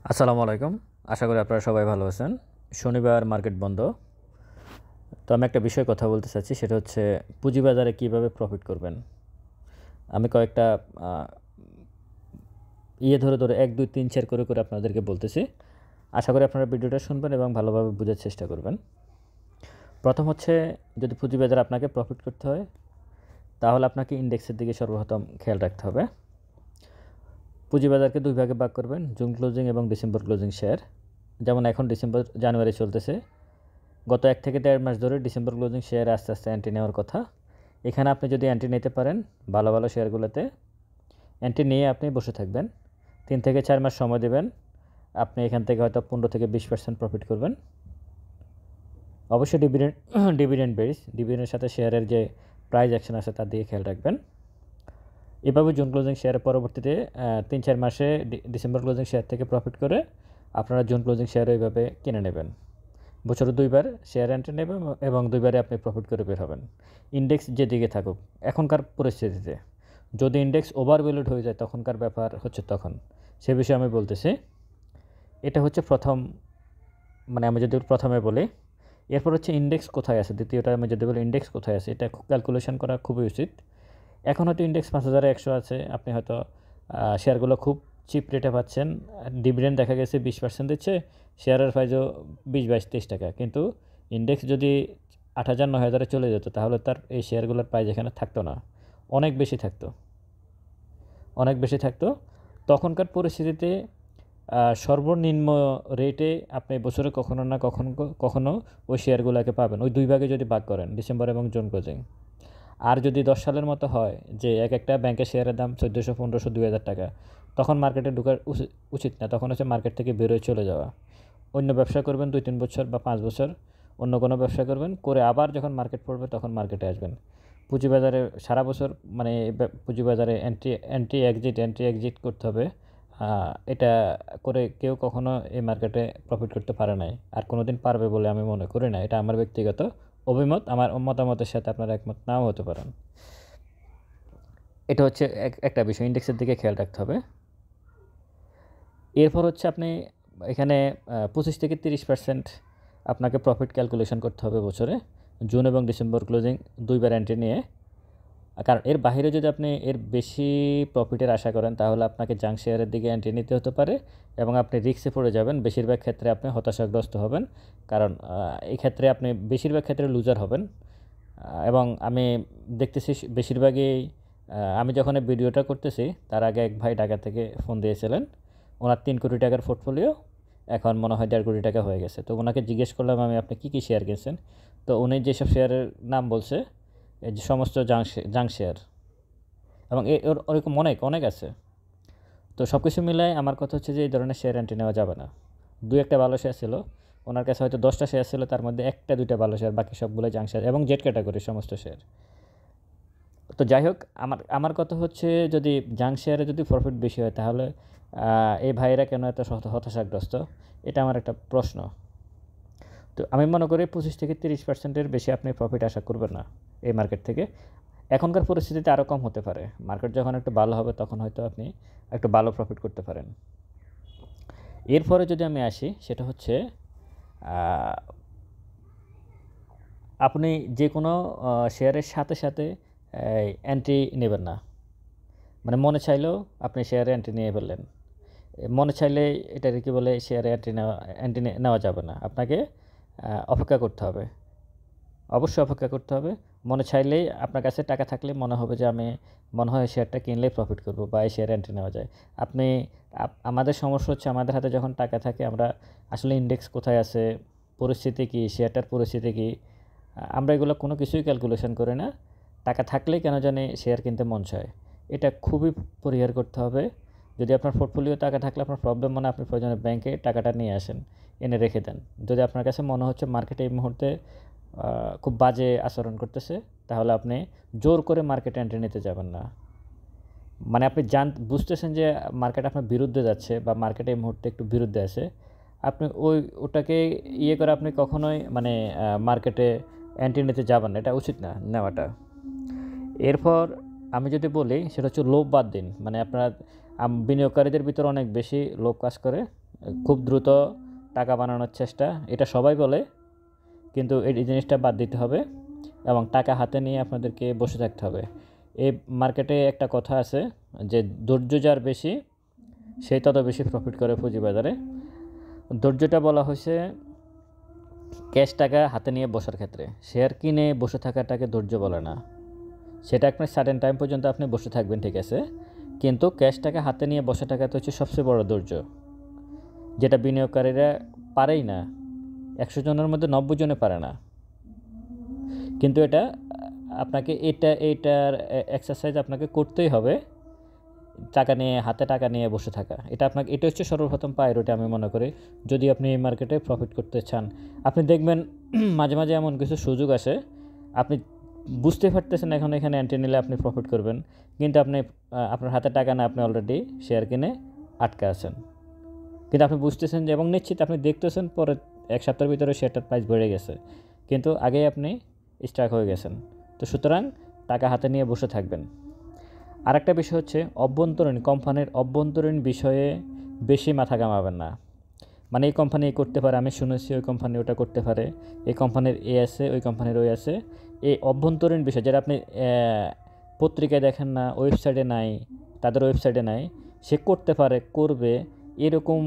আসসালামু আলাইকুম। আশা করি আপনারা সবাই ভালো আছেন। শনিবার মার্কেট বন্ধ। তো আমি একটা বিষয়ে কথা বলতে চাচ্ছি, সেটা হচ্ছে পুঁজিবাজারে কীভাবে প্রফিট করবেন। আমি কয়েকটা আ ধরে ১, ২, ৩, ৪ করে আপনাদেরকে বলতেছি। আশা করি আপনারা ভিডিওটা শুনবেন এবং ভালোভাবে বোঝার চেষ্টা করবেন। প্রথম হচ্ছে, যদি পুঁজিবাজারে আপনাকে প্রফিট করতে হয়, তাহলে আপনাকে ইন্ডেক্সের দিকে সর্বপ্রথম খেয়াল রাখতে হবে। পুঁজিবাজারকে ২ ভাগে ভাগ করবেন, জুন ক্লোজিং এবং ডিসেম্বর ক্লোজিং শেয়ার। যেমন এখন জানুয়ারি চলতেছে। গত ১ থেকে ১.৫ মাস ধরে ডিসেম্বর ক্লোজিং শেয়ারে আস্তে আস্তে এন্ট্রি নেওয়ার কথা। এখানে আপনি যদি এন্ট্রি নিতে পারেন, ভালো ভালো শেয়ারগুলোতে এন্ট্রি নিয়ে আপনি বসে থাকবেন। ৩ থেকে ৪ মাস সময় দেবেন। আপনি এখান থেকে হয়তো ১৫ থেকে 20% প্রফিট করবেন। অবশ্যই ডিভিডেন্ড বেস, ডিভিডেন্ডের সাথে শেয়ারের যে প্রাইস অ্যাকশন আছে তার দিকে খেয়াল রাখবেন। এভাবে জুন ক্লোজিং শেয়ারের পরবর্তীতে ৩-৪ মাসে ডিসেম্বর ক্লোজিং শেয়ার থেকে প্রফিট করে আপনারা জুন ক্লোজিং শেয়ার এইভাবে কিনে নেবেন। বছরে ২ বার শেয়ার এন্ট্রি নেবেন এবং ২ বারে আপনি প্রফিট করে বের হবেন। ইন্ডেক্স যেদিকে থাকুক, এখনকার পরিস্থিতিতে যদি ইন্ডেক্স ওভারভ্যালুড হয়ে যায়, তখনকার ব্যাপার হচ্ছে তখন। সে বিষয়ে আমি বলতেছি। এটা হচ্ছে প্রথম, মানে আমি যদি প্রথমে বলি। এরপর হচ্ছে ইন্ডেক্স কোথায় আছে, দ্বিতীয়টা আমি যদি বলি ইন্ডেক্স কোথায় আছে, এটা ক্যালকুলেশন করা খুবই উচিত। এখন হয়তো ইন্ডেক্স ৫,১০০ আছে, আপনি হয়তো শেয়ারগুলো খুব চিপ রেটে পাচ্ছেন। ডিভিডেন্ড দেখা গেছে 20% দিচ্ছে, শেয়ারের প্রাইসও ২০, ২২, ২৩ টাকা। কিন্তু ইন্ডেক্স যদি ৮,০০০, ৯,০০০ চলে যেত, তাহলে তার এই শেয়ারগুলোর প্রাইস এখানে থাকতো না, অনেক বেশি থাকতো। তখনকার পরিস্থিতিতে সর্বনিম্ন রেটে আপনি বছরে কখনো না কখনো ওই শেয়ারগুলোকে পাবেন। ওই ২ ভাগে যদি ভাগ করেন, ডিসেম্বর এবং জুন ক্লোজিং। আর যদি ১০ সালের মতো হয় যে একটা ব্যাংকের শেয়ারের দাম ১৪০০, ১৫০০, ২,০০০ টাকা, তখন মার্কেটে ঢোকার উচিত না। তখন হচ্ছে মার্কেট থেকে বেরোয় চলে যাওয়া। অন্য ব্যবসা করবেন ২-৩ বছর বা 5 বছর, অন্য কোনো ব্যবসা করবেন, করে আবার যখন মার্কেট পড়বে তখন মার্কেটে আসবেন। পুঁজিবাজারে সারা বছর, মানে পুঁজিবাজারে এন্ট্রি এক্সিট করতে হবে। এটা করে কেউ কখনো এই মার্কেটে প্রফিট করতে পারে নাই, আর কোনোদিন পারবে বলে আমি মনে করি না। এটা আমার ব্যক্তিগত অভিমত। আমার মতামতের সাথে আপনারা একমত নাও হতে পারেন। এটা হচ্ছে একটা বিষয়, ইন্ডেক্সের দিকে খেয়াল রাখতে হবে। এরপর হচ্ছে আপনি এখানে ২৫ থেকে ৩০% আপনাকে প্রফিট ক্যালকুলেশন করতে হবে বছরে, জুন এবং ডিসেম্বর ক্লোজিং ২ বার এন্ট্রি নিয়ে। কারণ এর বাইরে যদি আপনি এর বেশি প্রফিটের আশা করেন, তাহলে আপনাকে জাঙ্ক শেয়ারের দিকে এন্ট্রি নিতে হতে পারে এবং আপনি রিস্কে পড়ে যাবেন। বেশিরভাগ ক্ষেত্রে আপনি হতাশাগ্রস্ত হবেন, কারণ এই ক্ষেত্রে আপনি বেশিরভাগ ক্ষেত্রে লুজার হবেন। এবং আমি দেখতেছি বেশিরভাগই, আমি যখন এই ভিডিওটা করতেছি তার আগে এক ভাই ঢাকা থেকে ফোন দিয়েছিলেন। ওনার ৩ কোটি টাকার পোর্টফোলিও, এখন মনে হয় ১.৫ কোটি টাকা হয়ে গেছে। তো ওনাকে জিজ্ঞেস করলাম আমি, আপনি কী কী শেয়ার কিনছেন? তো উনি যেসব শেয়ারের নাম বলছে, এই যে সমস্ত জাঙ্ক শেয়ার, এবং ওরকম অনেক আছে। তো সব কিছু মিলায় আমার কথা হচ্ছে যে এই ধরনের শেয়ার এন্ট্রি নেওয়া যাবে না। ২-১টা ভালো শেয়ার ছিল, ওনার কাছে হয়তো 10টা শেয়ার ছিল, তার মধ্যে ১টা-২টা ভালো শেয়ার, বাকি সবগুলো জাঙ্ক শেয়ার এবং জেড ক্যাটাগরির সমস্ত শেয়ার। তো যাই হোক, আমার কথা হচ্ছে, যদি জাঙ্ক শেয়ারে যদি প্রফিট বেশি হয়, তাহলে এই ভাইয়েরা কেন এত হতাশাগ্রস্ত? এটা আমার একটা প্রশ্ন। তো আমি মনে করি ২৫ থেকে ৩০%-এর বেশি আপনি প্রফিট আশা করবেন না এই মার্কেট থেকে। এখনকার পরিস্থিতিতে আরও কম হতে পারে। মার্কেট যখন একটু ভালো হবে, তখন হয়তো আপনি একটু ভালো প্রফিট করতে পারেন। এরপরে যদি আমি আসি, সেটা হচ্ছে আপনি যে কোনো শেয়ারের সাথে এন্ট্রি নেবেন না। মানে মনে চাইলেও আপনি শেয়ারে এন্ট্রি নিয়ে ফেললেন। মনে চাইলে এটাকে কী বলে, শেয়ারে এন্ট্রি নেওয়া যাবে না। আপনাকে অপেক্ষা করতে হবে, অবশ্যই অপেক্ষা করতে হবে। মনে চাইলেই, আপনার কাছে টাকা থাকলে মনে হবে যে আমি মনে হয় শেয়ারটা কিনলেই প্রফিট করব, বা এই শেয়ারে এন্ট্রি নেওয়া যায়। আপনি আমাদের সমস্যা হচ্ছে, আমাদের হাতে যখন টাকা থাকে, আমরা আসলে ইন্ডেক্স কোথায় আছে, পরিস্থিতি কী, শেয়ারটার পরিস্থিতি কী, আমরা এগুলো কোনো কিছুই ক্যালকুলেশন করি না। টাকা থাকলেই কেন জানি শেয়ার কিনতে মন চায়। এটা খুবই পরিহার করতে হবে। যদি আপনার পোর্টফোলিও টাকা থাকলে আপনার প্রবলেম, মানে আপনি প্রয়োজনে ব্যাংকে টাকাটা নিয়ে আসেন, এনে রেখে দেন। যদি আপনার কাছে মনে হচ্ছে মার্কেটে এই মুহূর্তে খুব বাজে আচরণ করতেছে, তাহলে আপনি জোর করে মার্কেটে এন্ট্রি নিতে যাবেন না। মানে আপনি বুঝতেছেন যে মার্কেট আপনার বিরুদ্ধে যাচ্ছে, বা মার্কেট এই মুহূর্তে একটু বিরুদ্ধে আছে, আপনি ওটাকে করে আপনি কখনোই মানে মার্কেটে এন্ট্রি নিতে যাবেন না। এটা উচিত না নেওয়াটা। এরপর আমি যদি বলি, সেটা হচ্ছে লোভ বাদ দিন। মানে আপনার বিনিয়োগকারীদের ভিতরে অনেক বেশি লোভ কাজ করে। খুব দ্রুত টাকা বানানোর চেষ্টা, এটা সবাই বলে, কিন্তু এই জিনিসটা বাদ দিতে হবে এবং টাকা হাতে নিয়ে আপনাদেরকে বসে থাকতে হবে। এই মার্কেটে একটা কথা আছে যে ধৈর্য যার বেশি সেই তত বেশি প্রফিট করে পুঁজিবাজারে। ধৈর্যটা বলা হয়েছে ক্যাশ টাকা হাতে নিয়ে বসার ক্ষেত্রে, শেয়ার কিনে বসে থাকাটাকে ধৈর্য বলে না। সেটা আপনার সার্টেন টাইম পর্যন্ত আপনি বসে থাকবেন, ঠিক আছে, কিন্তু ক্যাশ টাকা হাতে নিয়ে বসে থাকাটা হচ্ছে সবচেয়ে বড় ধৈর্য, যেটা বিনিয়োগকারীরা পারেই না। 100 জনের মধ্যে 90 জনে পারে না। কিন্তু এটা আপনাকে এইটার এক্সারসাইজ আপনাকে করতেই হবে, টাকা নিয়ে হাতে টাকা নিয়ে বসে থাকা। এটা হচ্ছে সর্বপ্রথম প্রায়োরিটি আমি মনে করি, যদি আপনি এই মার্কেটে প্রফিট করতে চান। আপনি দেখবেন মাঝে মাঝে এমন কিছু সুযোগ আসে, আপনি বুঝতে পারতেছেন এখন এখানে এন্ট্রি নিলে আপনি প্রফিট করবেন, কিন্তু আপনার হাতে টাকা না, আপনি অলরেডি শেয়ার কিনে আটকে আছেন। কিন্তু আপনি বুঝতেছেন যে এবং নিশ্চিত আপনি দেখতেছেন পরে 1 সপ্তাহের ভিতরে শেয়ারটার প্রাইস বেড়ে গেছে, কিন্তু আগেই আপনি স্ট্রাক হয়ে গেছেন। তো সুতরাং টাকা হাতে নিয়ে বসে থাকবেন। আরেকটা বিষয় হচ্ছে কোম্পানির অভ্যন্তরীণ বিষয়ে বেশি মাথা ঘামাবেন না। মানে এই কোম্পানি করতে পারে, আমি শুনেছি ওই কোম্পানি ওটা করতে পারে, এই কোম্পানির এ আছে, ওই কোম্পানির ওই আছে। এই অভ্যন্তরীণ বিষয় যেটা আপনি পত্রিকায় দেখেন না, ওয়েবসাইটে নাই, তাদের ওয়েবসাইটে নাই, সে করতে পারে, করবে, এরকম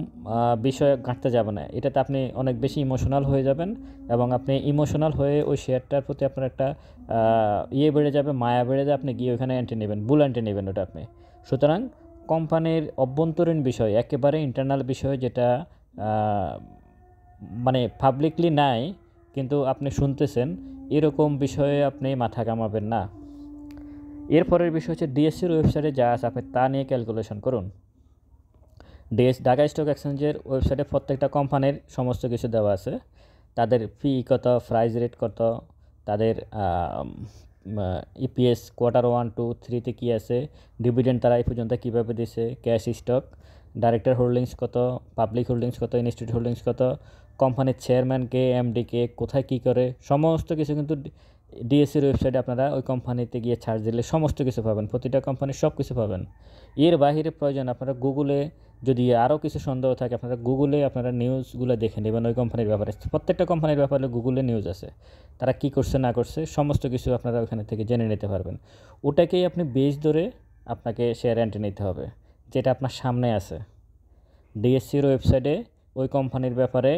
বিষয় ঘাঁটতে যাবে না। এটাতে আপনি অনেক বেশি ইমোশনাল হয়ে যাবেন এবং আপনি ইমোশনাল হয়ে ওই শেয়ারটার প্রতি আপনার একটা বেড়ে যাবে, মায়া বেড়ে যাবে, আপনি গিয়ে ওখানে এন্ট্রি নেবেন, বুল এন্ট্রি নেবেন ওটা আপনি। সুতরাং কোম্পানির অভ্যন্তরীণ বিষয়, একেবারে ইন্টারনাল বিষয়, যেটা মানে পাবলিকলি নাই কিন্তু আপনি শুনতেছেন, এরকম বিষয়ে আপনি মাথা ঘামাবেন না। এরপরের বিষয় হচ্ছে ডিএসসির ওয়েবসাইটে যা আছে আপনি তা নিয়ে ক্যালকুলেশন করুন। ঢাকা স্টক এক্সচেঞ্জের ওয়েবসাইটে প্রত্যেকটা কোম্পানির সমস্ত কিছু দেওয়া আছে, তাদের ফি কত, প্রাইস রেট কত, তাদের ইপিএস কোয়ার্টার 1, 2, 3-তে কী আছে, ডিভিডেন্ড তারা এই পর্যন্ত কীভাবে দিছে, ক্যাশ স্টক, ডাইরেক্টর হোল্ডিংস কত, পাবলিক হোল্ডিংস কত, ইনস্টিটিউট হোল্ডিংস কত, কোম্পানির চেয়ারম্যানকে, এমডিকে কোথায় কী করে, সমস্ত কিছু কিন্তু ডিএসসির ওয়েবসাইটে আপনারা ওই কোম্পানিতে গিয়ে সার্চ দিলে সমস্ত কিছু পাবেন, প্রতিটা কোম্পানির সব কিছু পাবেন। এর বাইরে প্রয়োজন আপনারা গুগলে, যদি আরও কিছু সন্দেহ থাকে আপনারা গুগলে আপনারা নিউজগুলো দেখে নেবেন ওই কোম্পানির ব্যাপারে। প্রত্যেকটা কোম্পানির ব্যাপারে গুগলে নিউজ আছে, তারা কী করছে না করছে সমস্ত কিছু আপনারা ওখানে থেকে জেনে নিতে পারবেন। ওটাকেই আপনি বেস ধরে আপনাকে শেয়ার এন্ট্রি নিতে হবে, যেটা আপনার সামনে আছে। ডিএসসির ওয়েবসাইটে ওই কোম্পানির ব্যাপারে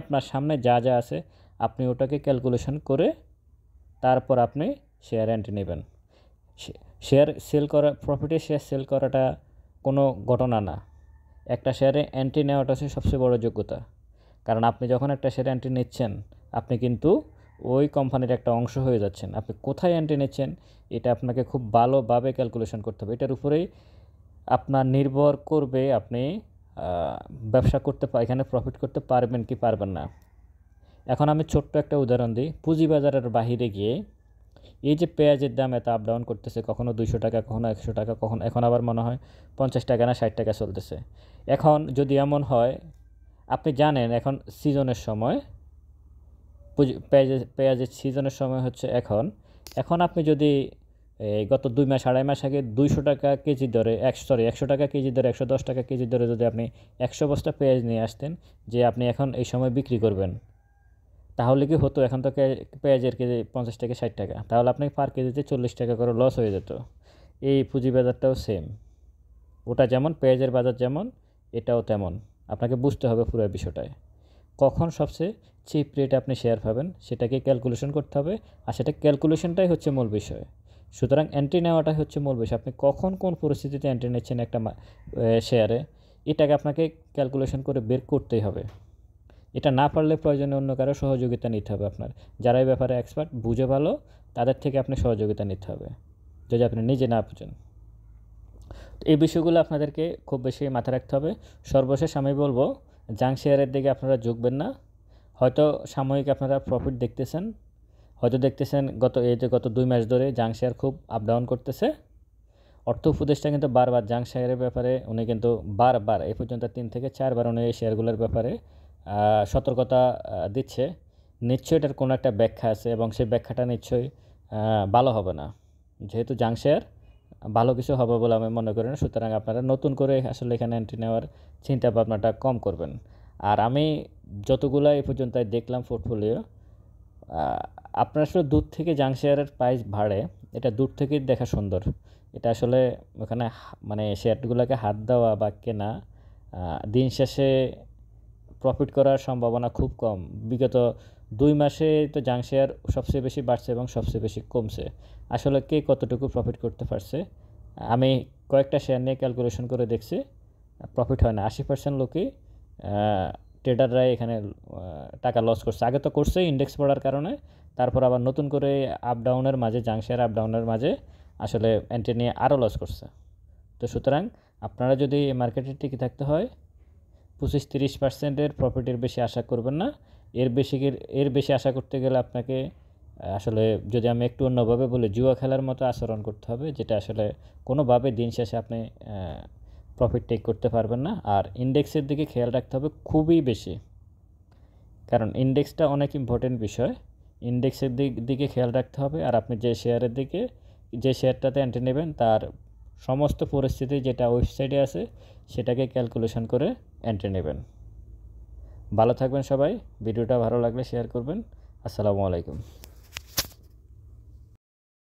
আপনার সামনে যা যা আছে আপনি ওটাকে ক্যালকুলেশন করে তারপর আপনি শেয়ার এন্ট্রি নেবেন। শেয়ার সেল করা, প্রফিটে শেয়ার সেল করাটা কোনো ঘটনা না। একটা শেয়ারে এন্ট্রি নেওয়াটা হচ্ছে সবচেয়ে বড় যোগ্যতা, কারণ আপনি যখন একটা শেয়ারে এন্ট্রি নিচ্ছেন আপনি কিন্তু ওই কোম্পানির একটা অংশ হয়ে যাচ্ছেন। আপনি কোথায় এন্ট্রি নিচ্ছেন এটা আপনাকে খুব ভালোভাবে ক্যালকুলেশন করতে হবে। এটার উপরেই আপনার নির্ভর করবে আপনি ব্যবসা করতে, এখানে প্রফিট করতে পারবেন কি পারবেন না। এখন আমি ছোট্ট একটা উদাহরণ দিই। পুঁজিবাজারের বাহিরে গিয়ে এই যে পেঁয়াজের দাম এত আপ ডাউন করতেছে, কখনো 200 টাকা, কখনো 100 টাকা, এখন আবার মনে হয় 50 টাকা না 60 টাকা চলতেছে। এখন যদি এমন হয়, আপনি জানেন এখন সিজনের সময়, পেঁয়াজের সিজনের সময় হচ্ছে এখন আপনি যদি গত 2 মাস 2.5 মাস আগে 200 টাকা কেজি দরে 100 টাকা কেজি দরে, 110 টাকা কেজি দরে যদি আপনি 100 বস্তা পেঁয়াজ নিয়ে আসতেন যে আপনি এখন এই সময় বিক্রি করবেন, তাহলে কি হতো? এখন তো পেঁয়াজের কেজি 50 থেকে 60 টাকা, তাহলে আপনি পার কেজিতে 40 টাকা করে লস হয়ে যেত। এই পুঁজিবাজারটাও সেম, ওটা যেমন পেঁয়াজের বাজার যেমন এটাও তেমন। আপনাকে বুঝতে হবে পুরো বিষয়টায়, কখন সবচেয়ে চিপ রেটে আপনি শেয়ার পাবেন সেটাকে ক্যালকুলেশন করতে হবে, আর সেটা ক্যালকুলেশনটাই হচ্ছে মূল বিষয়। সুতরাং এন্ট্রি নেওয়াটাই হচ্ছে মূল বিষয়। আপনি কখন কোন পরিস্থিতিতে এন্ট্রি নিচ্ছেন একটা শেয়ারে, এটাকে আপনাকে ক্যালকুলেশন করে বের করতেই হবে। এটা না পারলে প্রয়োজনে অন্য কারো সহযোগিতা নিতে হবে আপনার, যারা এই ব্যাপারে এক্সপার্ট, বুঝে ভালো, তাদের থেকে আপনি সহযোগিতা নিতে হবে যদি আপনি নিজে না বুঝেন। এই বিষয়গুলো আপনাদেরকে খুব বেশি মাথায় রাখতে হবে। সর্বশেষ আমি বলবো, জাঙ্ক শেয়ারের দিকে আপনারা ঝুঁকবেন না। হয়তো সাময়িক আপনারা প্রফিট দেখতেছেন, হয়তো দেখতেছেন গত 2 মাস ধরে জাঙ্ক শেয়ার খুব আপ ডাউন করতেছে। অর্থ উপদেষ্টা কিন্তু বারবার জাঙ্ক শেয়ারের ব্যাপারে উনি কিন্তু বারবার এই পর্যন্ত 3 থেকে 4 বার উনি এই শেয়ারগুলোর ব্যাপারে সতর্কতা দিচ্ছে। নিশ্চয়ই এটার কোনো একটা ব্যাখ্যা আছে এবং সেই ব্যাখ্যাটা নিশ্চয়ই ভালো হবে না। যেহেতু জাঙ্ক শেয়ার ভালো কিছু হবে বলে আমি মনে করি না। সুতরাং আপনারা নতুন করে আসলে এখানে এন্ট্রি নেওয়ার চিন্তা ভাবনাটা কম করবেন। আর আমি যতগুলা এই পর্যন্ত দেখলাম পোর্টফোলিও, আপনার আসলে দূর থেকে জাং শেয়ারের প্রাইস বাড়ে, এটা দূর থেকেই দেখা সুন্দর। এটা আসলে ওখানে মানে শেয়ারগুলোকে হাত দেওয়া বা কেনা দিন শেষে প্রফিট করার সম্ভাবনা খুব কম। বিগত 2 মাসে তো জাং শেয়ার সবচেয়ে বেশি বাড়ছে এবং সবচেয়ে বেশি কমছে। আসলে কে কতটুকু প্রফিট করতে পারছে, আমি কয়েকটা শেয়ার নিয়ে ক্যালকুলেশন করে দেখছি, প্রফিট হয় না। 80% লোকই ট্রেডাররাই এখানে টাকা লস করছে। আগে তো করছে ইন্ডেক্স পড়ার কারণে, তারপর আবার নতুন করে আপ ডাউনের মাঝে, জাং শেয়ার আপ ডাউনের মাঝে আসলে এন্ট্রি নিয়ে আরও লস করছে। তো সুতরাং আপনারা যদি মার্কেটে টিকে থাকতে হয় 25-30%-এর প্রফিটের বেশি আশা করবেন না। এর বেশি আশা করতে গেলে আপনাকে আসলে, যদি আমি একটু অন্যভাবে বলি, জুয়া খেলার মতো আচরণ করতে হবে, যেটা আসলে কোনোভাবে দিন শেষে আপনি প্রফিট টেক করতে পারবেন না। আর ইন্ডেক্সের দিকে খেয়াল রাখতে হবে খুবই বেশি, কারণ ইন্ডেক্সটা অনেক ইম্পর্টেন্ট বিষয়। ইন্ডেক্সের দিকে খেয়াল রাখতে হবে। আর আপনি যে শেয়ারটাতে এন্ট্রি নেবেন তার সমস্ত পরিস্থিতি যেটা ওয়েবসাইটে আছে সেটাকে ক্যালকুলেশন করে এন্ট্রি নেবেন। ভালো থাকবেন সবাই। ভিডিওটা ভালো লাগলে শেয়ার করবেন। আসসালামু আলাইকুম।